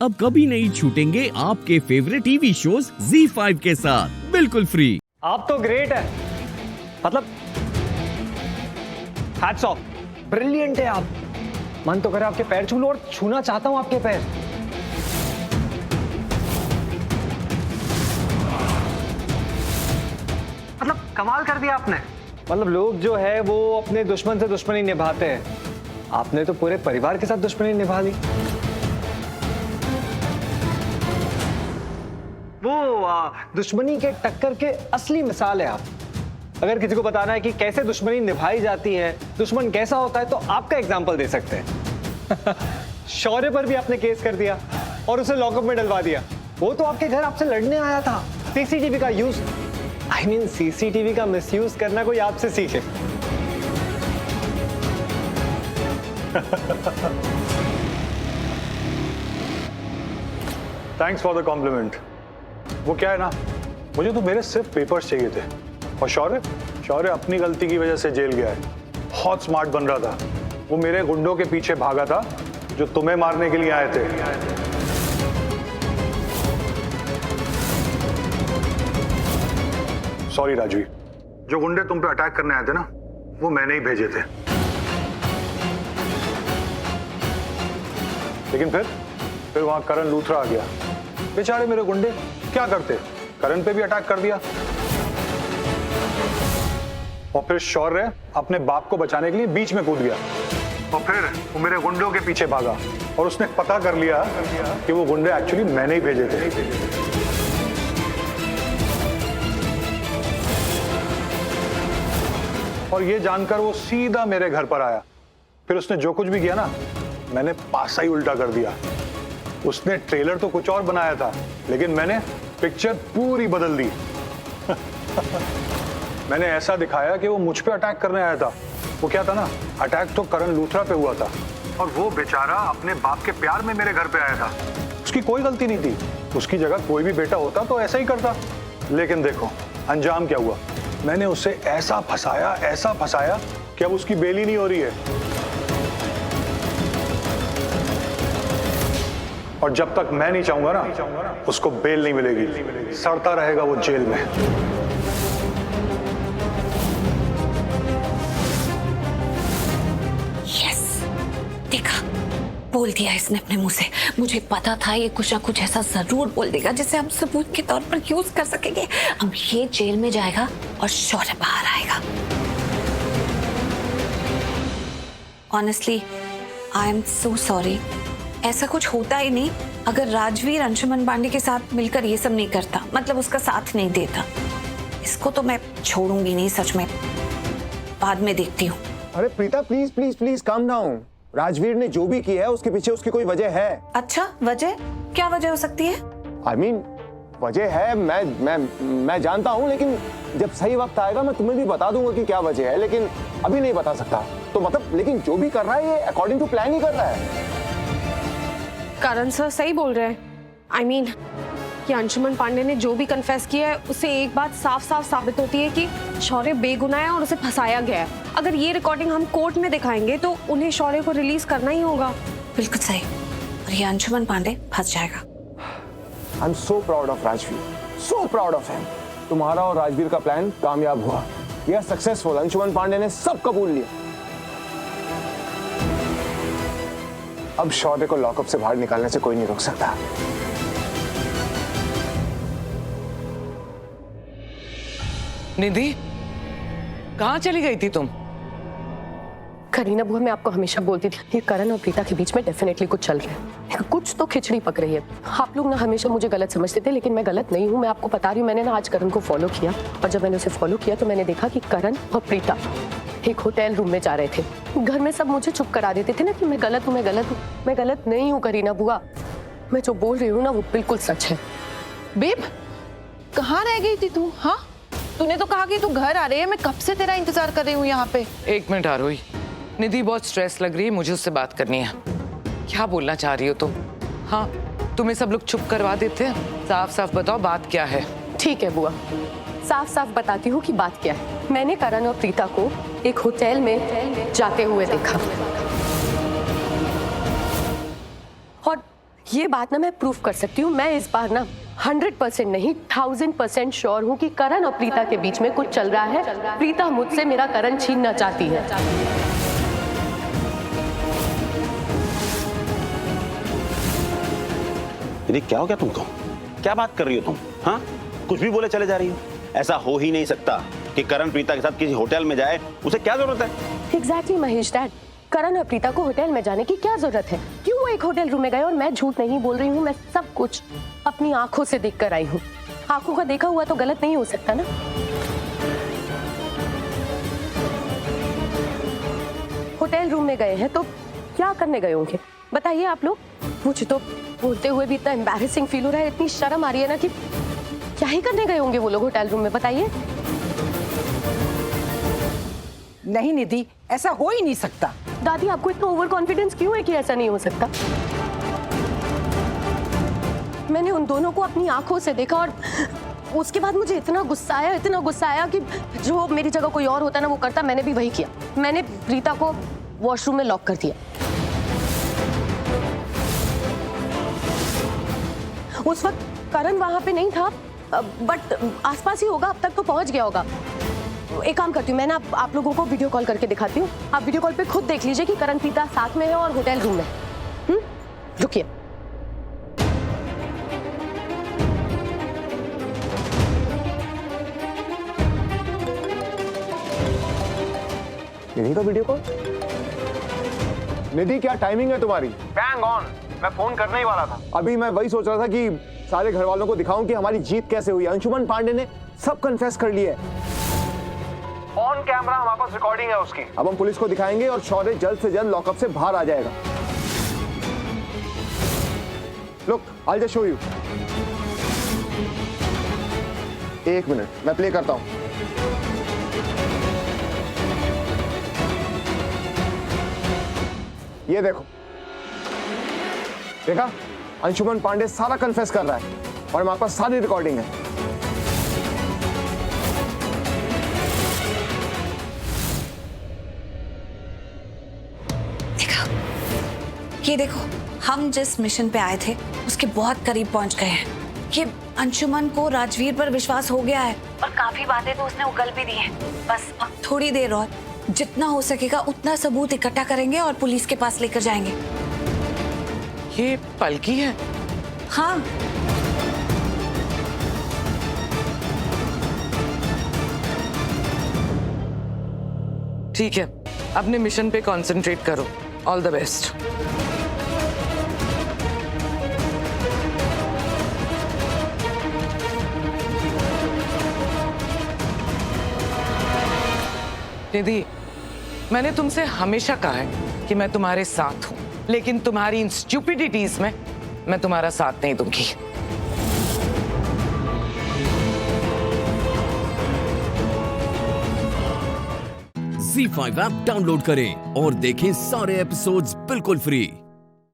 अब कभी नहीं छूटेंगे आपके फेवरेट टीवी शोज ZEE5 के साथ बिल्कुल फ्री। आप तो ग्रेट है, मतलब हैट्स ऑफ, ब्रिलियंट है आप। मन तो करे आपके पैर छू लो और छूना चाहता हूं आपके पैर। मतलब कमाल कर दिया आपने। मतलब लोग जो है वो अपने दुश्मन से दुश्मनी निभाते हैं, आपने तो पूरे परिवार के साथ दुश्मनी निभा ली। वो दुश्मनी के टक्कर के असली मिसाल है आप। अगर किसी को बताना है कि कैसे दुश्मनी निभाई जाती है, दुश्मन कैसा होता है, तो आपका एग्जाम्पल दे सकते हैं। शौर्य पर भी आपने केस कर दिया और उसे लॉकअप में डलवा दिया। वो तो आपके घर आपसे लड़ने आया था। सीसीटीवी का यूज, सीसीटीवी का मिसयूज करना कोई आपसे सीखे। Thanks for the compliment. वो क्या है ना, मुझे तो मेरे सिर्फ पेपर्स चाहिए थे। और शौर्य अपनी गलती की वजह से जेल गया है। बहुत स्मार्ट बन रहा था। वो मेरे गुंडों के पीछे भागा था जो तुम्हें मारने के लिए आए थे। सॉरी राजवीर, जो गुंडे तुम पे अटैक करने आए थे ना, वो मैंने ही भेजे थे। लेकिन फिर वहां करण लूथरा आ गया। बेचारे मेरे गुंडे क्या करते, करण पे भी अटैक कर दिया। और फिर शौर्य अपने बाप को बचाने के लिए बीच में कूद गया। और फिर वो मेरे गुंडों के पीछे भागा और उसने पता कर लिया कि वो गुंडे एक्चुअली मैंने ही भेजे थे। और ये जानकर वो सीधा मेरे घर पर आया। फिर उसने जो कुछ भी किया ना, मैंने पासा ही उल्टा कर दिया। उसने ट्रेलर तो कुछ और बनाया था, लेकिन मैंने पिक्चर पूरी बदल दी। मैंने ऐसा दिखाया कि वो मुझ पे अटैक करने आया था। वो क्या था ना, अटैक तो करण लूथरा पे हुआ था और वो बेचारा अपने बाप के प्यार में मेरे घर पे आया था। उसकी कोई गलती नहीं थी। उसकी जगह कोई भी बेटा होता तो ऐसा ही करता। लेकिन देखो अंजाम क्या हुआ। मैंने उसे ऐसा फंसाया कि अब उसकी बेल ही नहीं हो रही है। और जब तक मैं नहीं चाहूंगा ना, उसको बेल नहीं मिलेगी। सड़ता रहेगा वो जेल में। यस, देखा, बोल दिया इसने अपने मुंह से। मुझे पता था ये कुछ ना कुछ ऐसा जरूर बोल देगा जिसे हम सबूत के तौर पर यूज कर सकेंगे। अब ये जेल में जाएगा और शौर्य बाहर आएगा। Honestly I am so sorry. ऐसा कुछ होता ही नहीं अगर राजवीर अंशुमन पांडे के साथ मिलकर ये सब नहीं करता, मतलब उसका साथ नहीं देता। इसको तो मैं छोड़ूंगी नहीं, सच में। बाद में देखती हूँ। अरे Preeta, please please please calm down. Rajveer ने जो भी किया है उसके पीछे उसकी कोई वजह है। अच्छा, वजह? क्या वजह हो सकती है? I mean, वजह है, मैं जानता हूँ, लेकिन जब सही वक्त आएगा मैं तुम्हें भी बता दूंगा कि क्या वजह है, लेकिन अभी नहीं बता सकता। तो मतलब, लेकिन जो भी कर रहा है ये अकॉर्डिंग टू प्लान ही कर रहा है। करण सर सही बोल रहे हैं। I mean, कि अंशुमन पांडे ने जो भी कन्फेस किया है उससे एक बात साफ साफ साबित होती है कि शौर्य बेगुनाह है और उसे फंसाया गया है। अगर ये रिकॉर्डिंग हम कोर्ट में दिखाएंगे तो उन्हें शौर्य को रिलीज करना ही होगा। बिल्कुल सही। और ये अंशुमन पांडे फंस जाएगा। I am so proud of Rajveer, so proud of him. तुम्हारा और राजवीर का प्लान कामयाब हुआ। We are successful. Anshuman Pandey ने सब कबूल लिया। अब शौर्य को लॉकअप से बाहर निकालने से कोई नहीं रोक सकता। निधि, कहाँ चली गई थी तुम? करीना बुआ, मैं आपको हमेशा बोलती थी ये करण और प्रीता के बीच में डेफिनेटली कुछ चल रहा है, कुछ तो खिचड़ी पक रही है। आप लोग ना हमेशा मुझे गलत समझते थे, लेकिन मैं गलत नहीं हूँ। मैं आपको बता रही हूँ, मैंने ना आज करण को फॉलो किया और जब मैंने उसे फॉलो किया तो मैंने देखा कि करण और प्रीता एक होटल रूम में जा रहे थे। घर में सब मुझे चुप करा देते थे ना कि मैं गलत हूँ, मैं गलत हूँ। मैं गलत नहीं हूँ करीना बुआ, मैं जो बोल रही हूँ ना वो बिल्कुल सच है। बेब, कहाँ रह गई थी तू? हाँ, तूने तो कहा कि तू घर आ रही है। मैं कब से तेरा इंतजार कर रही हूँ यहाँ पे। एक मिनट आरोही, निधि बहुत स्ट्रेस लग रही है, मुझे उससे बात करनी है। क्या बोलना चाह रही हो तुम? हाँ, तुम्हें सब लोग चुप करवा देते हैं। साफ साफ बताओ बात क्या है। ठीक है बुआ, साफ साफ बताती हूँ कि बात क्या है। मैंने करण और प्रीता को एक होटल में जाते हुए देखा और ये बात ना मैं प्रूफ कर सकती हूँ। मैं इस बार ना 100% नहीं 1000% श्योर हूँ कि करण और प्रीता के बीच में कुछ चल रहा है। प्रीता मुझसे मेरा करण छीनना चाहती है। निधि क्या हो गया तुमको? क्या बात कर रही हो तुम? हाँ, कुछ भी बोले चले जा रही हो। ऐसा हो ही नहीं सकता कि करण प्रीता के साथ किसी होटल में जाए। उसे क्या जरूरत है? एग्जैक्टली महेश डैड, करण और प्रीता को होटल में जाने की क्या जरूरत है? क्यों वो एक होटल रूम में गए? और मैं झूठ नहीं बोल रही हूँ, मैं सब कुछ अपनी आंखों से देख कर आई हूँ। आंखों का देखा हुआ तो गलत नहीं हो सकता ना। होटल रूम में गए हैं तो क्या करने गए होंगे बताइए आप लोग। मुझे तो बोलते हुए भी इतना एम्बैरेसिंग फील हो रहा है, इतनी शर्म आ रही है ना कि क्या ही करने गए होंगे वो लोग होटल रूम में, बताइए। नहीं निधि, ऐसा हो ही नहीं सकता। दादी आपको इतना ओवर कॉन्फिडेंस क्यों है कि ऐसा नहीं हो सकता? मैंने उन दोनों को अपनी आंखों से देखा और उसके बाद मुझे इतना गुस्सा आया कि जो मेरी जगह कोई और होता ना वो करता। मैंने भी वही किया। मैंने प्रीता को वॉशरूम में लॉक कर दिया। उस वक्त करण वहां पे नहीं था, बट आसपास ही होगा, अब तक तो पहुंच गया होगा। एक काम करती हूँ, मैं ना आप लोगों को वीडियो कॉल करके दिखाती हूँ। आप वीडियो कॉल पे खुद देख लीजिए कि करण प्रीता साथ में है और होटल रूम में। रुकिए। निधि का वीडियो कॉल? निधि क्या टाइमिंग है तुम्हारी? Bang on. मैं फोन करने ही वाला था। अभी मैं वही सोच रहा था कि सारे घर वालों को दिखाऊं कि हमारी जीत कैसे हुई। अंशुमन पांडे ने सब कन्फेस कर लिया है। ऑन कैमरा हमारे पास रिकॉर्डिंग है उसकी। अब हम पुलिस को दिखाएंगे और शौर्य जल्द से जल्द लॉकअप से बाहर आ जाएगा। Look, I just show you. एक मिनट, मैं प्ले करता हूं। ये देखो, देखा? अंशुमन पांडे सारा कन्फेस कर रहा है और हमारे पास सारी रिकॉर्डिंग है। ये देखो, हम जिस मिशन पे आए थे उसके बहुत करीब पहुंच गए हैं। ये अंशुमन को राजवीर पर विश्वास हो गया है और काफी बातें तो उसने उगल भी दी हैं। बस अब थोड़ी देर और जितना हो सकेगा उतना सबूत इकट्ठा करेंगे और पुलिस के पास लेकर जाएंगे। ये पलकी है? हाँ। ठीक है, अपने मिशन पे कंसंट्रेट करो। All the best. निधि, मैंने तुमसे हमेशा कहा है कि मैं तुम्हारे साथ हूं, लेकिन तुम्हारी इन स्टूपिडिटीज में मैं तुम्हारा साथ नहीं दूंगी। Z5 ऐप डाउनलोड करें और देखें सारे एपिसोड्स बिल्कुल फ्री।